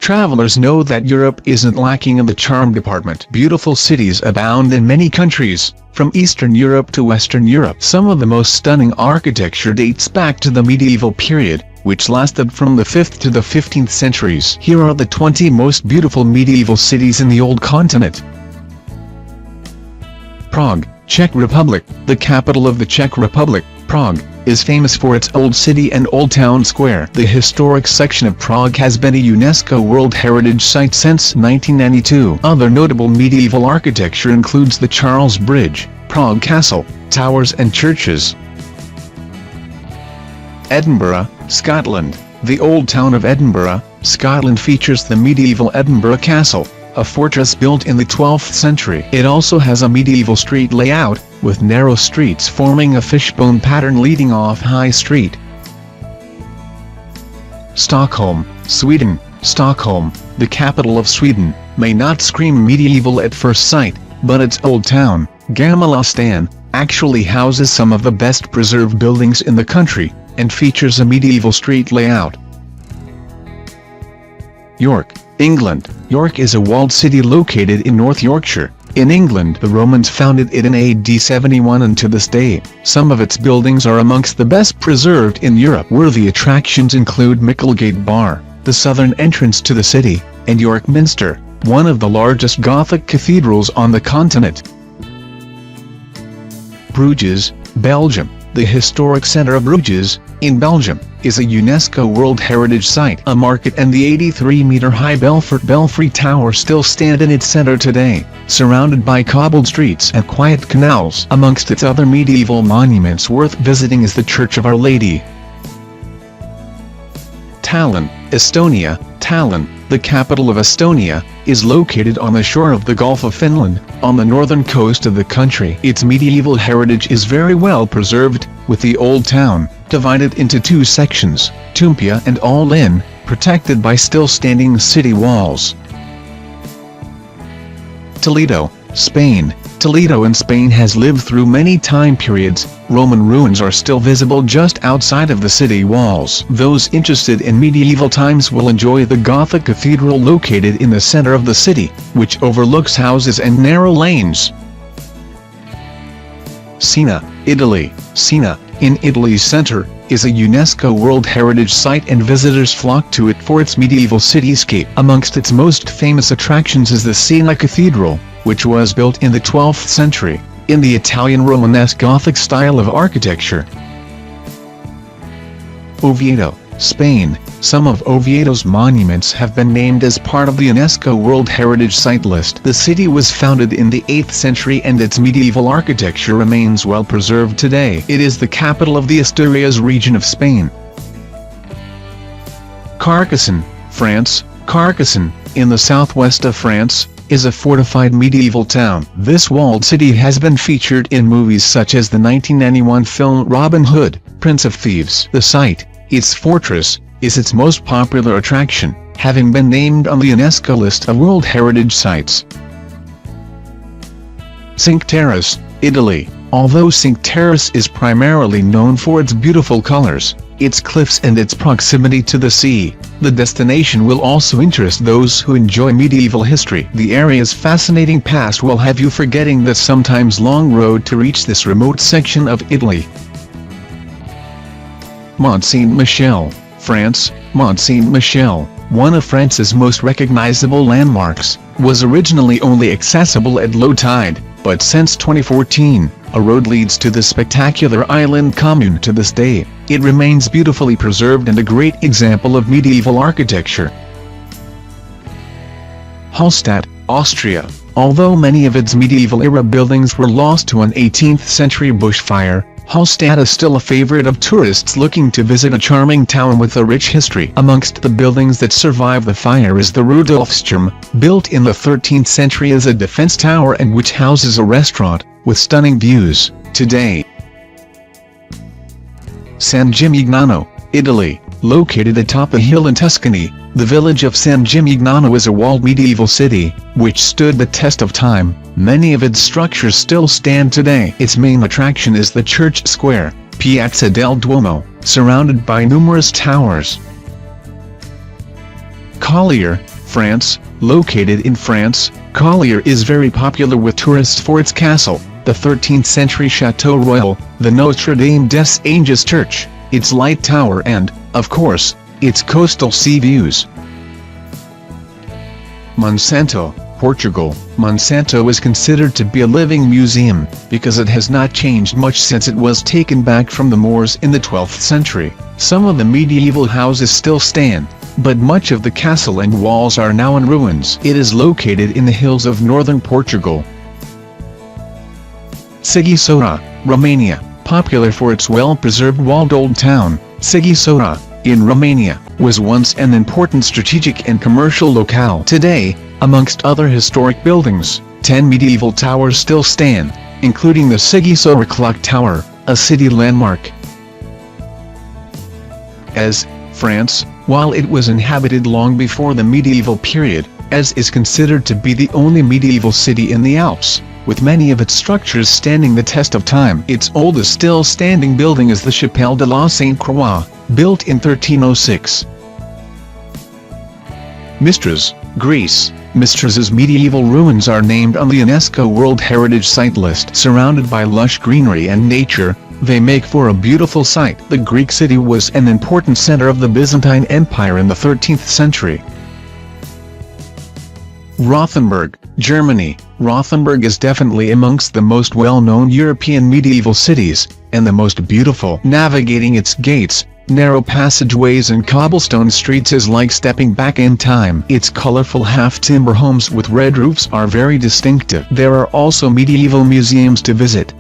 Travelers know that Europe isn't lacking in the charm department. Beautiful cities abound in many countries, from Eastern Europe to Western Europe. Some of the most stunning architecture dates back to the medieval period, which lasted from the 5th to the 15th centuries. Here are the 20 most beautiful medieval cities in the old continent. Prague, Czech Republic. The capital of the Czech Republic, Prague, is famous for its old city and old town square. The historic section of Prague has been a UNESCO World Heritage Site since 1992. Other notable medieval architecture includes the Charles Bridge, Prague Castle, towers and churches. Edinburgh, Scotland. The old town of Edinburgh, Scotland features the medieval Edinburgh Castle, a fortress built in the 12th century. It also has a medieval street layout, with narrow streets forming a fishbone pattern leading off High Street. Stockholm, Sweden. Stockholm, the capital of Sweden, may not scream medieval at first sight, but its old town, Gamla stan, actually houses some of the best preserved buildings in the country, and features a medieval street layout. York, England. York is a walled city located in North Yorkshire. In England, the Romans founded it in AD 71 and to this day, some of its buildings are amongst the best preserved in Europe. Worthy attractions include Micklegate Bar, the southern entrance to the city, and York Minster, one of the largest Gothic cathedrals on the continent. Bruges, Belgium. The historic center of Bruges, in Belgium, is a UNESCO World Heritage Site. A market and the 83-meter-high Belfry Tower still stand in its center today, surrounded by cobbled streets and quiet canals. Amongst its other medieval monuments worth visiting is the Church of Our Lady. Tallinn, Estonia. Tallinn, the capital of Estonia, is located on the shore of the Gulf of Finland, on the northern coast of the country. Its medieval heritage is very well preserved, with the old town, divided into two sections, Tumpia and All-In, protected by still standing city walls. Toledo, Spain. Toledo in Spain has lived through many time periods. Roman ruins are still visible just outside of the city walls. Those interested in medieval times will enjoy the Gothic cathedral located in the center of the city, which overlooks houses and narrow lanes. Siena, Italy. Siena, in Italy's center, is a UNESCO World Heritage Site and visitors flock to it for its medieval cityscape. Amongst its most famous attractions is the Siena Cathedral, which was built in the 12th century, in the Italian Romanesque Gothic style of architecture. Oviedo, Spain. Some of Oviedo's monuments have been named as part of the UNESCO World Heritage Site list. The city was founded in the 8th century and its medieval architecture remains well preserved today. It is the capital of the Asturias region of Spain. Carcassonne, France. Carcassonne, in the southwest of France, is a fortified medieval town. This walled city has been featured in movies such as the 1991 film Robin Hood, Prince of Thieves. The site, its fortress, is its most popular attraction, having been named on the UNESCO list of World Heritage Sites. Cinque Terre, Italy. Although Cinque Terre is primarily known for its beautiful colors, its cliffs and its proximity to the sea, the destination will also interest those who enjoy medieval history. The area's fascinating past will have you forgetting the sometimes long road to reach this remote section of Italy. Mont Saint-Michel, France. Mont Saint-Michel, one of France's most recognizable landmarks, was originally only accessible at low tide, but since 2014, a road leads to the spectacular island commune. To this day, it remains beautifully preserved and a great example of medieval architecture. Hallstatt, Austria. Although many of its medieval-era buildings were lost to an 18th-century bushfire, Hallstatt is still a favorite of tourists looking to visit a charming town with a rich history. Amongst the buildings that survived the fire is the Rudolfsturm, built in the 13th century as a defense tower and which houses a restaurant, with stunning views, today. San Gimignano, Italy. Located atop a hill in Tuscany, the village of San Gimignano is a walled medieval city, which stood the test of time. Many of its structures still stand today. Its main attraction is the church square, Piazza del Duomo, surrounded by numerous towers. Collioure, France. Located in France, Collioure is very popular with tourists for its castle, the 13th century Chateau Royal, the Notre Dame des Anges Church, its light tower and, of course, its coastal sea views. Monsanto, Portugal. Monsanto is considered to be a living museum, because it has not changed much since it was taken back from the Moors in the 12th century. Some of the medieval houses still stand, but much of the castle and walls are now in ruins. It is located in the hills of northern Portugal. Sighisoara, Romania. Popular for its well-preserved walled old town, Sighisoara, in Romania, was once an important strategic and commercial locale. Today, amongst other historic buildings, 10 medieval towers still stand, including the Sighisoara Clock Tower, a city landmark. As France, while it was inhabited long before the medieval period, as is considered to be the only medieval city in the Alps, with many of its structures standing the test of time. Its oldest still-standing building is the Chapelle de la Sainte-Croix, built in 1306. Mystras, Greece. Mystras's medieval ruins are named on the UNESCO World Heritage Site list. Surrounded by lush greenery and nature, they make for a beautiful sight. The Greek city was an important center of the Byzantine Empire in the 13th century. Rothenburg, Germany. Rothenburg is definitely amongst the most well-known European medieval cities, and the most beautiful. Navigating its gates, narrow passageways and cobblestone streets is like stepping back in time. Its colorful half-timber homes with red roofs are very distinctive. There are also medieval museums to visit,